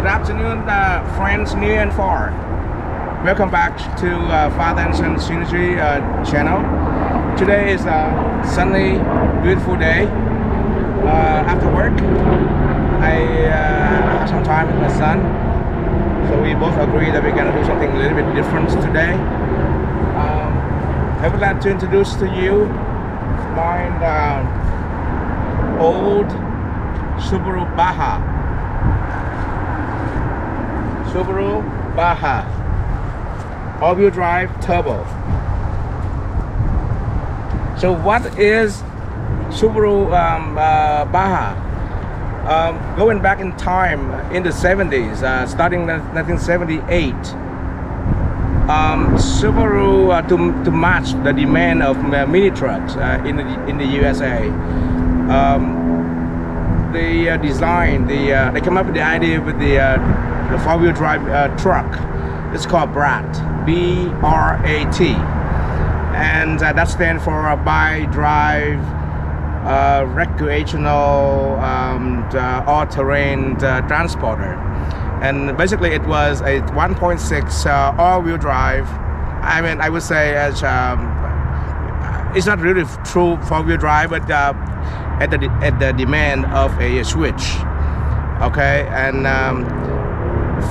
Good afternoon, friends near and far. Welcome back to Father and Son Synergy channel. Today is a sunny, beautiful day. After work, I have some time with my son, so we both agree that we're gonna do something a little bit different today. I would like to introduce to you my old Subaru Baja all-wheel drive turbo. So what is Subaru Baja? Going back in time in the 70s, starting 1978, Subaru to match the demand of mini trucks in the USA. They designed they come up with the idea with the four-wheel drive truck. It's called BRAT, B-R-A-T, and that stands for by drive recreational all-terrain transporter. And basically it was a 1.6 all-wheel drive. I mean, I would say as it's not really true four-wheel drive, but at the demand of a switch. Okay, and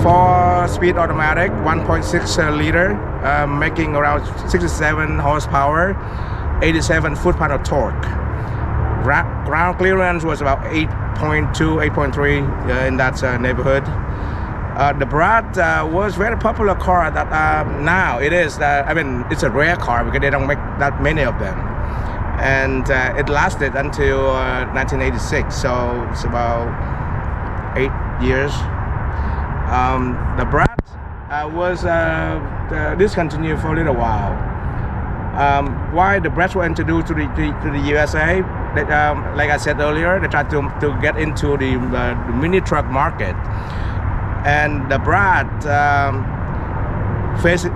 4-speed automatic, 1.6 liter, making around 67 horsepower, 87 foot-pound of torque. Ground clearance was about 8.2, 8.3 in that neighborhood. The BRAT was very popular car that now it is. I mean, it's a rare car because they don't make that many of them, and it lasted until 1986. So it's about 8 years. The BRAT was discontinued for a little while. Why the BRATs were introduced to the USA? That, like I said earlier, they tried to get into the mini truck market, and the BRAT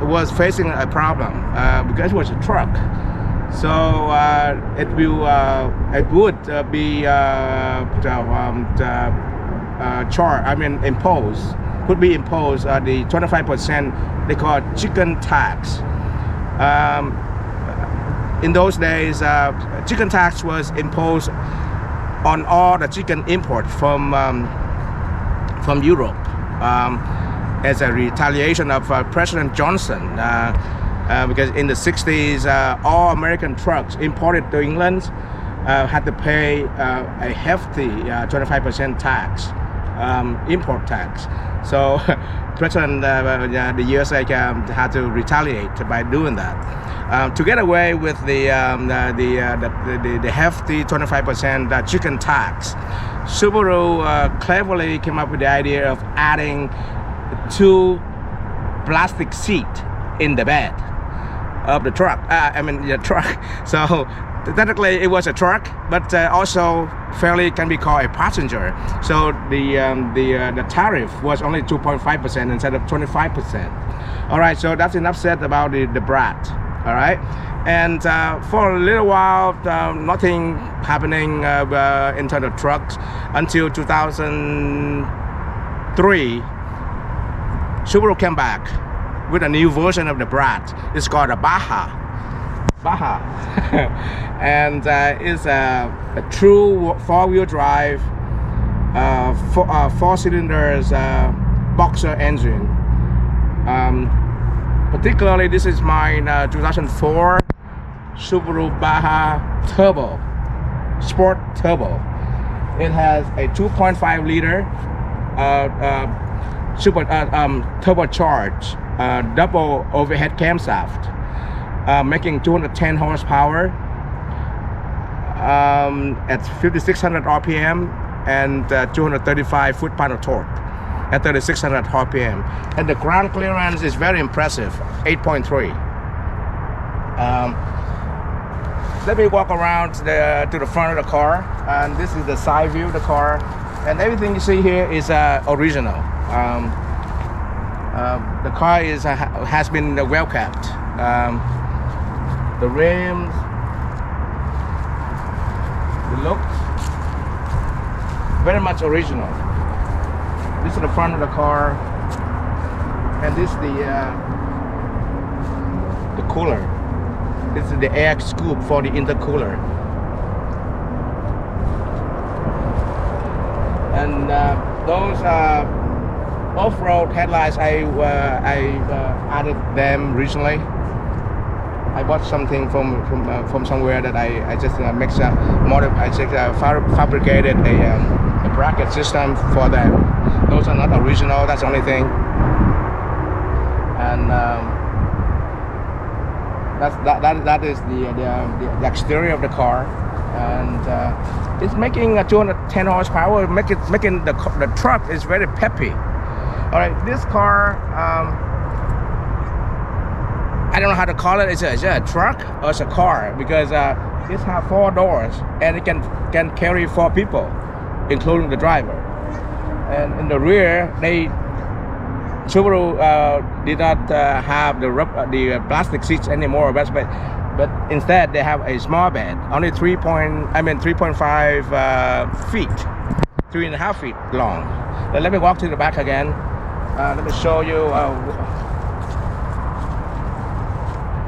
was facing a problem because it was a truck. So it would be charged. I mean, could be imposed the 25% they call chicken tax. In those days, chicken tax was imposed on all the chicken import from Europe as a retaliation of President Johnson, because in the 60s, all American trucks imported to England had to pay a hefty 25% tax, import tax. So President the USA had to retaliate by doing that. To get away with the hefty 25% chicken tax, Subaru cleverly came up with the idea of adding 2 plastic seats in the bed of the truck. The truck. So technically it was a truck, but also fairly can be called a passenger. So the tariff was only 2.5% instead of 25%. All right, so that's enough said about the BRAT. All right, and for a little while, nothing happening in terms of trucks until 2003. Subaru came back with a new version of the BRAT. It's called a Baja, and it's a true four-wheel drive, 4 cylinders boxer engine. Particularly, this is my 2004 Subaru Baja Turbo, Sport Turbo. It has a 2.5 liter turbocharged double overhead camshaft, making 210 horsepower at 5,600 RPM and 235 foot-pound of torque at 3,600 RPM, and the ground clearance is very impressive, 8.3. Let me walk around to the front of the car, and this is the side view of the car, and everything you see here is original. The car has been well kept. The rims, the look, very much original. This this is the front of the car, and this is the cooler. This is the air scoop for the intercooler. And those off-road headlights, I added them recently. I bought something from somewhere that I just mixed up, I just fabricated a bracket system for them. Those are not original. That's the only thing. And that is the exterior of the car, and it's making 210 horsepower, making the truck is very peppy. All right, this car, I don't know how to call it. Is it a truck or it's a car? Because it has 4 doors and it can carry 4 people, including the driver. And in the rear, Subaru did not have the plastic seats anymore, but instead they have a small bed, only 3.5 feet, 3.5 feet long. But let me walk to the back again. Let me show you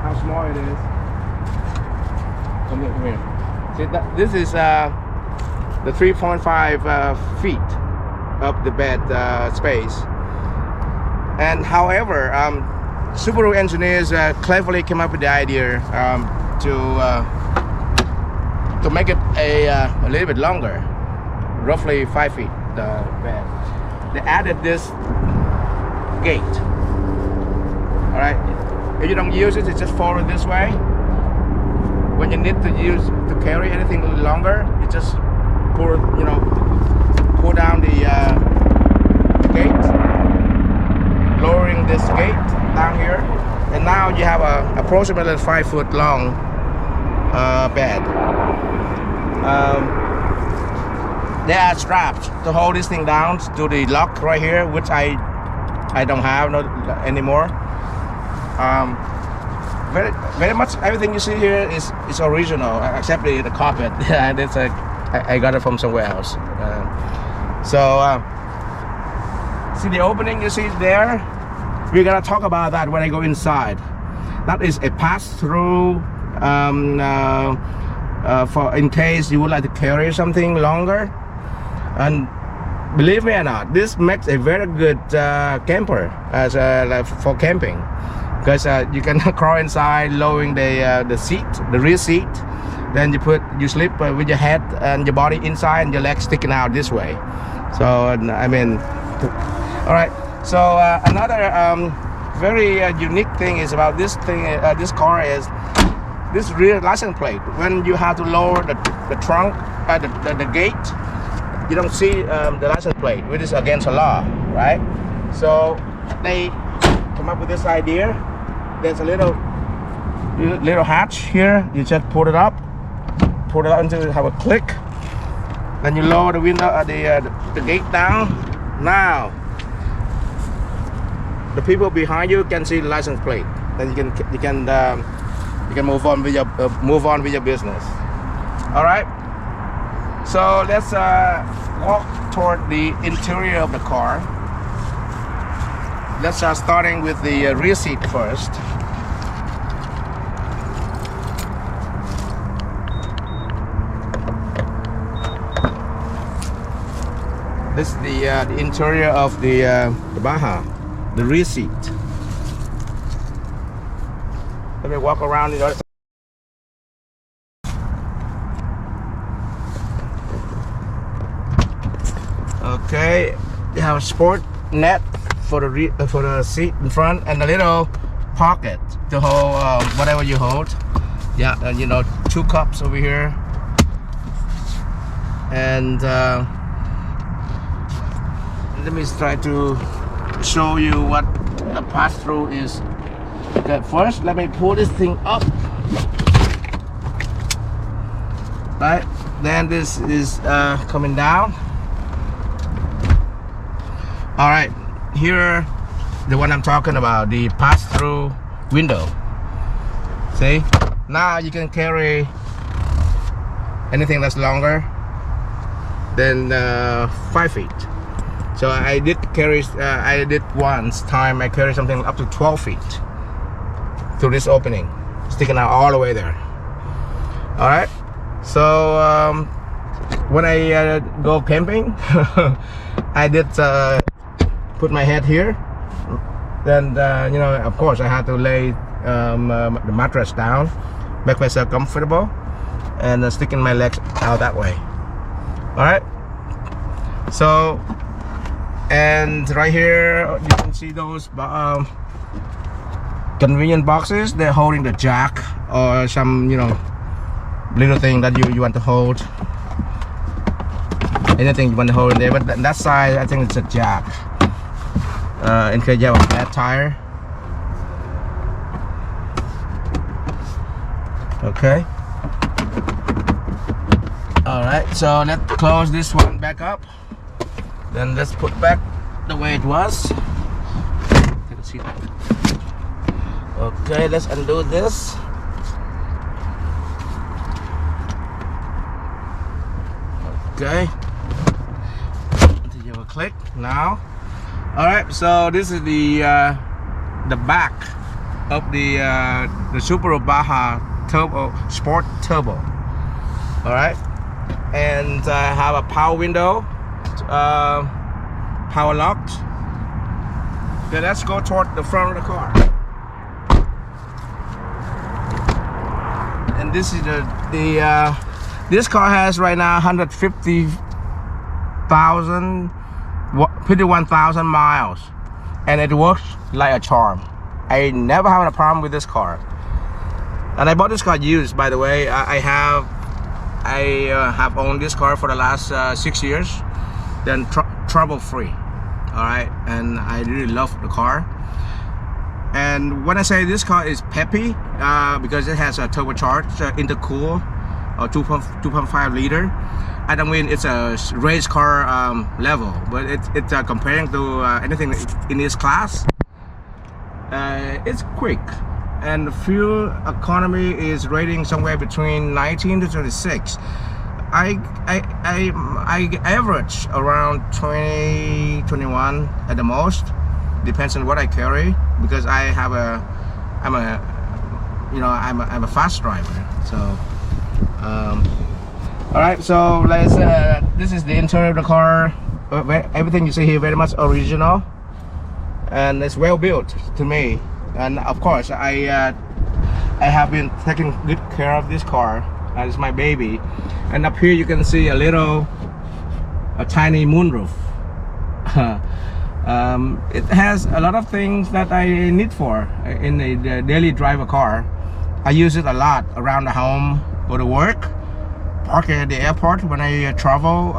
how small it is. Come here. See, this is the 3.5 feet of the bed space. And however, Subaru engineers cleverly came up with the idea to make it a little bit longer, roughly 5 feet. The bed. They added this gate. All right. If you don't use it, just follow it this way. When you need to carry anything a little longer, you just pull down the gate, lowering this gate down here, and now you have approximately 5 foot long bed. There are straps to hold this thing down to the lock right here, which I don't have anymore. Very much everything you see here is original, except the carpet. And it's I got it from somewhere else. See the opening you see there? We're gonna talk about that when I go inside. That is a pass-through for in case you would like to carry something longer. And believe me or not, this makes a very good camper for camping, because you can crawl inside, lowering the seat, the rear seat. Then you sleep with your head and your body inside and your legs sticking out this way. So I mean, all right. So another very unique thing is about this car is this rear license plate. When you have to lower the trunk, the gate, you don't see the license plate, which is against the law, right? So they come up with this idea. There's a little hatch here. You just pull it up until you have a click. Then you lower the window, the gate down. Now the people behind you can see the license plate. Then you can move on with your business. All right. So let's walk toward the interior of the car. Let's start starting with the rear seat first. This is the interior of the Baja, the rear seat. Let me walk around the other side. Okay, you have a sport net for the seat in front, and a little pocket to hold whatever you hold. Yeah, and 2 cups over here, and let me try to show you what the pass-through is. Okay, first let me pull this thing up. Right, then this is coming down. All right, here the one I'm talking about, the pass-through window. See, now you can carry anything that's longer than 5 feet. So I did carry, I did once time I carried something up to 12 feet through this opening, sticking out all the way there. All right, so when I go camping, I did put my head here. Then you know, of course, I had to lay the mattress down, make myself comfortable, and sticking my legs out that way. All right, so. And right here you can see those convenient boxes. They're holding the jack or some, you know, little thing that you want to hold, anything you want to hold in there. But that side, I think it's a jack, in case you have a flat tire. Okay, all right, so let's close this one back up. Then let's put back the way it was. Take a seat. Okay, let's undo this. Okay. Give a click now. All right. So this is the back of the Subaru Baja Turbo Sport Turbo. All right, and I have a power window. Power locked. Okay, let's go toward the front of the car. And this is this car has right now 51,000 miles, and it works like a charm. I never have a problem with this car. And I bought this car used, by the way. I have owned this car for the last 6 years. Then trouble free. All right, and I really love the car. And when I say this car is peppy, because it has a turbocharged intercool or 2.5 liter, I don't mean it's a race car level, but it's comparing to anything in this class. It's quick, and the fuel economy is rating somewhere between 19 to 26. I average around 20, 21 at the most. Depends on what I carry, because I'm a fast driver. So all right, so let's this is the interior of the car. Everything you see here very much original, and it's well built to me. And of course, I have been taking good care of this car. It's my baby. And up here you can see a tiny moonroof. It has a lot of things that I need for in a daily driver car. I use it a lot around the home, go to work, park at the airport when I travel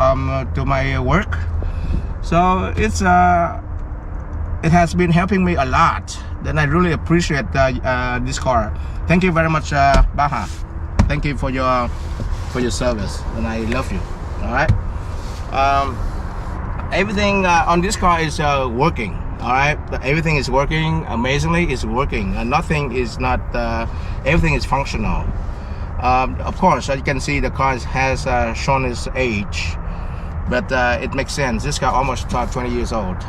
to my work. So it has been helping me a lot. Then I really appreciate this car. Thank you very much, Baja. Thank you for your service, and I love you. All right. Everything on this car is working. All right, everything is working amazingly. It's working, and nothing is not. Everything is functional. Of course, as you can see, the car has shown its age, but it makes sense. This car almost 20 years old.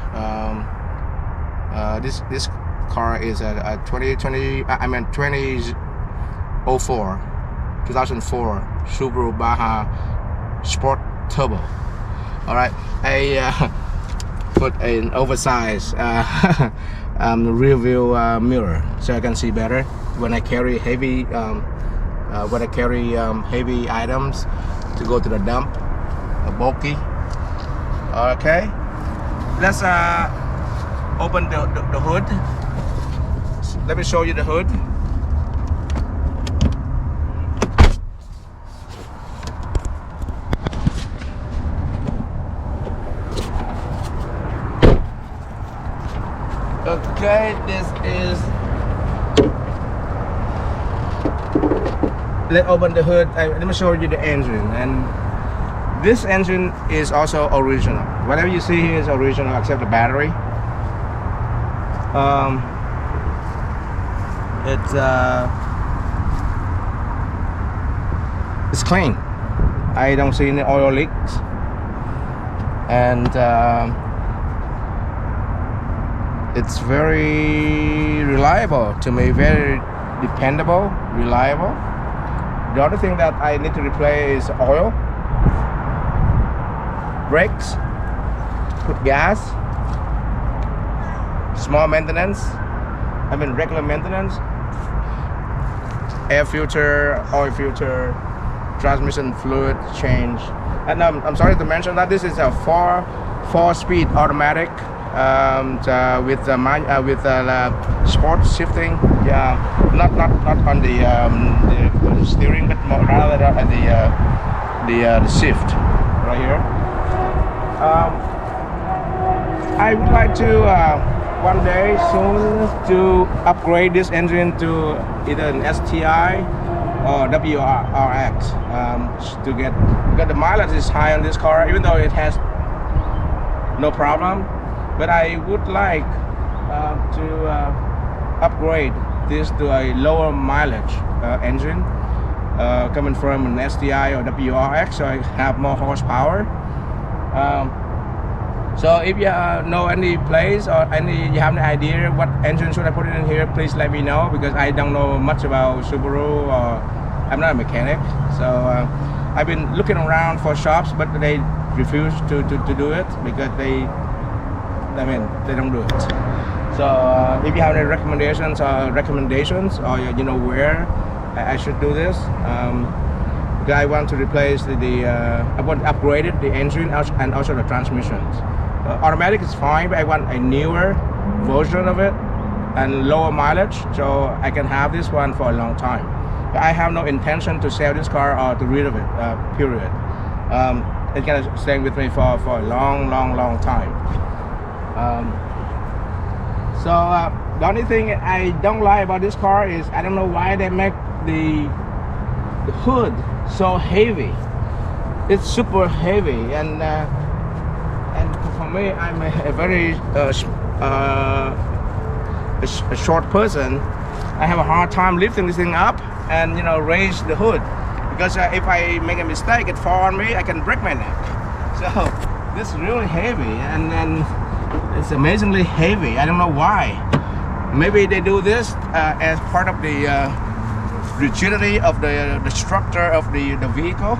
This car is a 2004 Subaru Baja Sport Turbo. All right, I put an oversized rear view mirror so I can see better when I carry heavy heavy items to go to the dump, bulky. Okay, let's open the hood. Let me show you the hood. Okay, this is. Let's open the hood. Let me show you the engine, and this engine is also original. Whatever you see here is original except the battery. It's clean. I don't see any oil leaks, and it's very reliable to me, very dependable, reliable. The other thing that I need to replace is oil, brakes, put gas, small maintenance, regular maintenance, air filter, oil filter, transmission fluid change. And I'm sorry to mention that this is a four-speed automatic with sport shifting. Yeah, not on the steering, but more rather on the shift right here. I would like to one day soon to upgrade this engine to either an STI or WRX to get, because the mileage is high on this car, even though it has no problem. But I would like to upgrade this to a lower mileage engine coming from an STI or WRX, so I have more horsepower. So if you know any place or you have an idea what engine should I put in here, please let me know, because I don't know much about Subaru, or I'm not a mechanic. So I've been looking around for shops, but they refuse to do it because they don't do it. So if you have any recommendations or you know where I should do this, I want to replace I want to upgrade it, the engine and also the transmissions. Automatic is fine, but I want a newer version of it and lower mileage, so I can have this one for a long time. But I have no intention to sell this car or to rid of it, period. It's gonna stay with me for a long time. The only thing I don't like about this car is I don't know why they make the hood so heavy. It's super heavy, and for me, I'm a very a short person. I have a hard time lifting this thing up and raise the hood, because if I make a mistake, it fall on me, I can break my neck. So this is really heavy, and then it's amazingly heavy. I don't know why. Maybe they do this as part of the rigidity of the structure of the vehicle.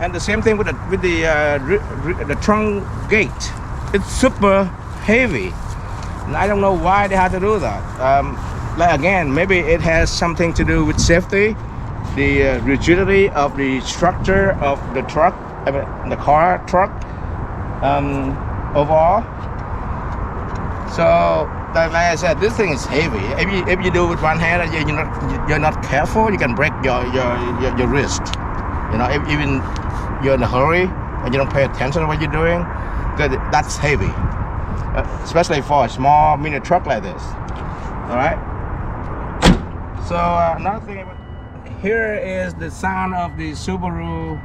And the same thing with the trunk gate. It's super heavy, and I don't know why they had to do that. Like again, maybe it has something to do with safety, the rigidity of the structure of the truck, the car truck overall. So like I said, this thing is heavy. If you do it with one hand and you're not careful, you can break your wrist. If even you're in a hurry and you don't pay attention to what you're doing, because that's heavy, especially for a small mini truck like this. All right. So another thing, here is the sound of the Subaru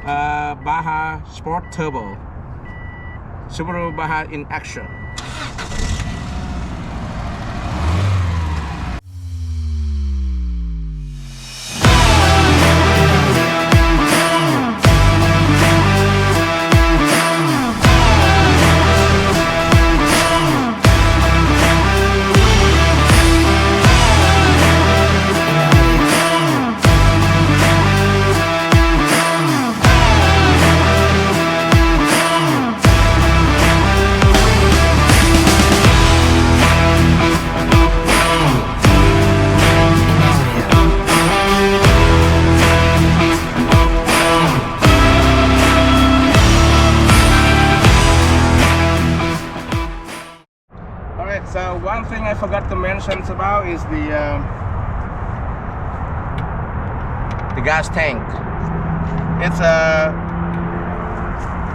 Baja Sport Turbo. Subaru Baja in action. So one thing I forgot to mention about is the gas tank.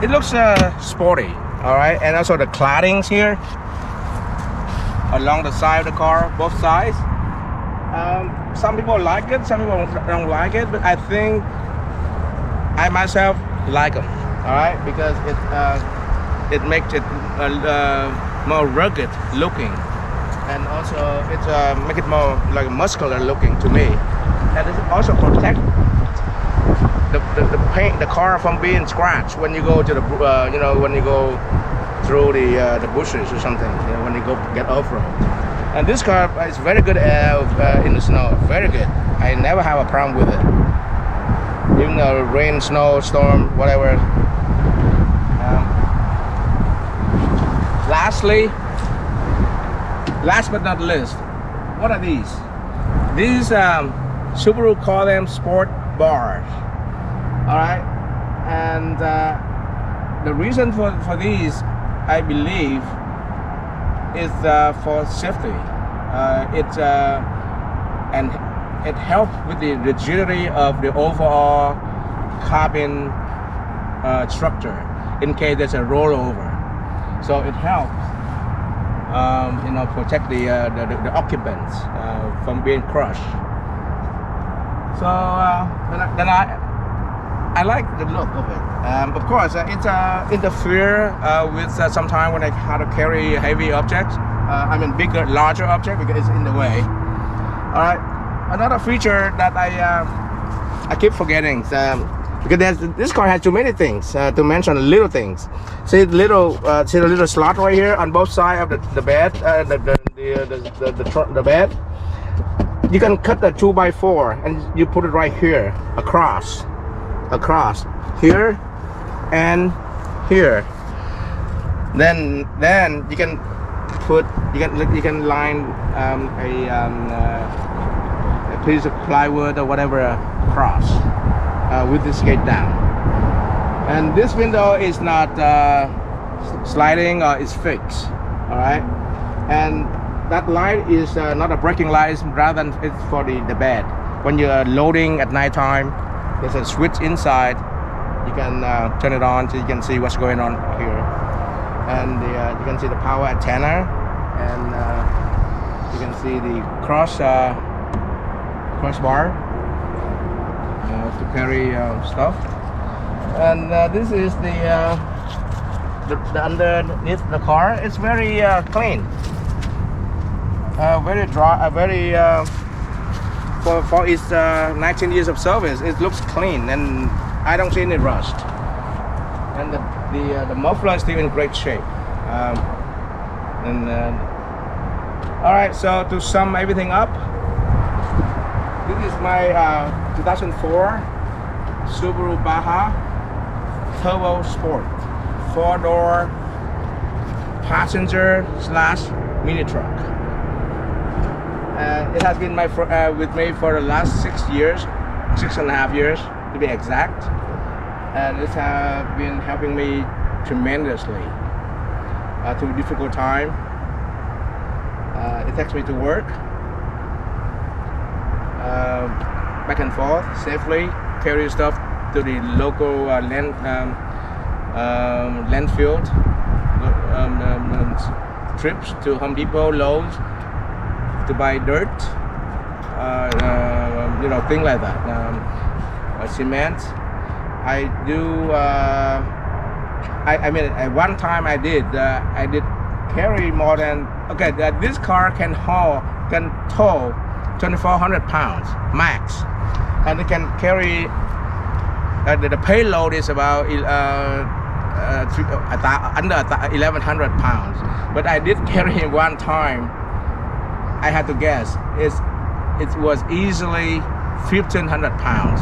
It looks sporty, all right, and also the claddings here along the side of the car, both sides. Some people like it, some people don't like it, but I think I myself like them, all right, because it makes it more rugged looking, and also it make it more like muscular looking to me, and it also protect the paint, the car from being scratched when you go to the when you go through the bushes or something, you know, when they go get off-road. And this car is very good in the snow, very good. I never have a problem with it. Even though rain, snow, storm, whatever. Last but not least, what are these? These Subaru call them sport bars. All right, and the reason for these, I believe, is for safety. And it helps with the rigidity of the overall cabin structure in case there's a rollover. So it helps, you know, protect the occupants from being crushed. So then I like the look of it. Of course, it interfere with sometimes when I have to carry heavy objects. I mean bigger, larger object because it's in the way. All right. Another feature that I keep forgetting, because this car has too many things to mention. Little things. See the little slot right here on both sides of the bed, the bed. You can cut the 2x4 and you put it right here across here and here. Then you can line a piece of plywood or whatever across with this gate down. And this window is not sliding or it's fixed. All right, and that light is not a braking light, rather than it's for the bed. When you're loading at night time, there's a switch inside. You can turn it on so you can see what's going on here. And you can see the power antenna, and you can see the crossbar to carry stuff. And this is the underneath the car. It's very clean, very dry, very for its 19 years of service. It looks clean, and I don't see any rust. And the muffler is still in great shape. All right, so to sum everything up, this is my 2004 Subaru Baja Turbo Sport, 4-door passenger / mini truck. It has been with me for the last 6 years, 6.5 years to be exact, and it has been helping me tremendously through a difficult time. It takes me to work back and forth safely, carry stuff to the local landfill, trips to Home Depot, Lowe's to buy dirt, you know, things like that. Cement. I do. I mean, at one time I did carry more than. Okay, this car can tow 2,400 pounds max, and it can carry. The payload is about under 1,100 pounds. But I did carry it one time. I had to guess. It was easily 1,500 pounds.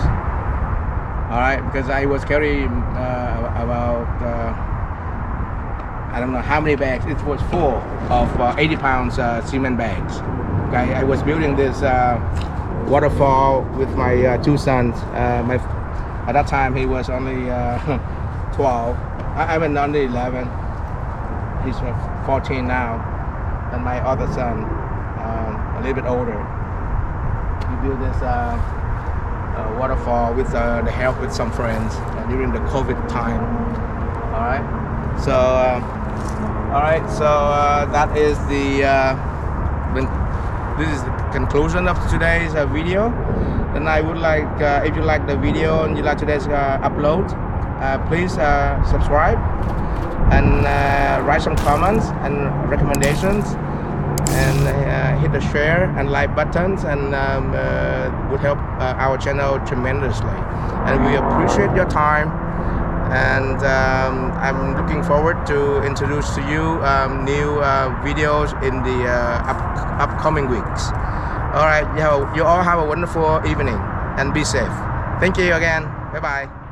All right, because I was carrying about I don't know how many bags. It was full of 80 pounds cement bags. Okay, I was building this waterfall with my two sons. At that time he was only 12. I mean only 11. He's 14 now, and my other son a little bit older. We built this waterfall with the help with some friends during the COVID time. All right, so that is this is the conclusion of today's video. And I would like, if you like the video and you like today's upload, please subscribe and write some comments and recommendations, and hit the share and like buttons, and would help our channel tremendously. And we appreciate your time and I'm looking forward to introduce to you new videos in the upcoming weeks. All right, you all have a wonderful evening and be safe. Thank you again. Bye bye.